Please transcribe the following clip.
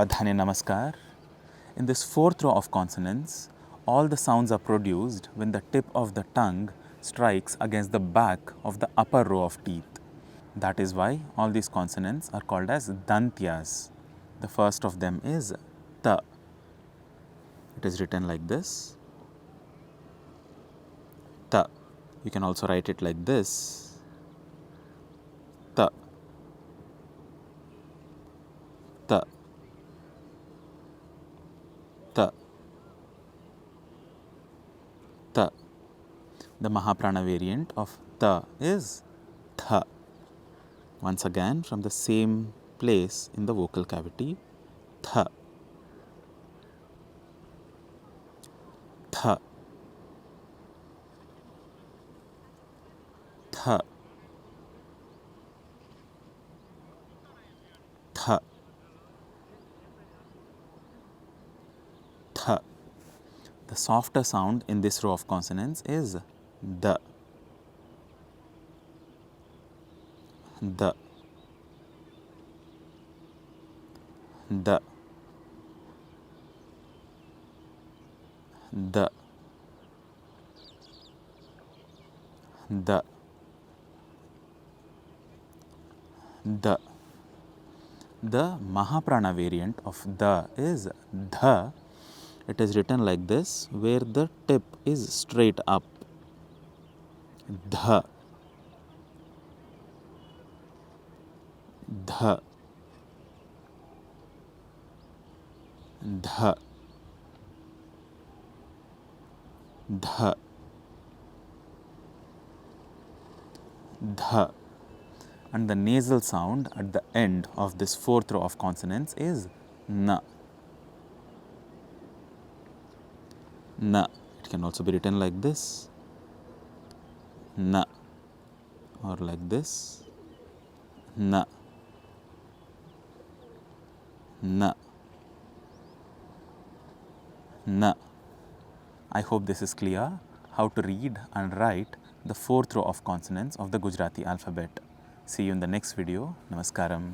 Badhane Namaskar. In this fourth row of consonants, all the sounds are produced when the tip of the tongue strikes against the back of the upper row of teeth. That is why all these consonants are called as dantyas. The first of them is ta. It is written like this. Ta. You can also write it like this. Ta. Ta. Ta. Ta. The Mahaprana variant of ta is tha. Once again, from the same place in the vocal cavity, tha. Tha. Tha. Tha. Tha. The softer sound in this row of consonants is da. Da. Da. Da. Da. Da. The Mahaprana variant of da is dha. It is written like this, where the tip is straight up. Dha. Dha. Dha. Dha. Dha. And the nasal sound at the end of this fourth row of consonants is na. Na. It can also be written like this, na, or like this, na, na, na. I hope this is clear how to read and write the fourth row of consonants of the Gujarati alphabet. See you in the next video. Namaskaram.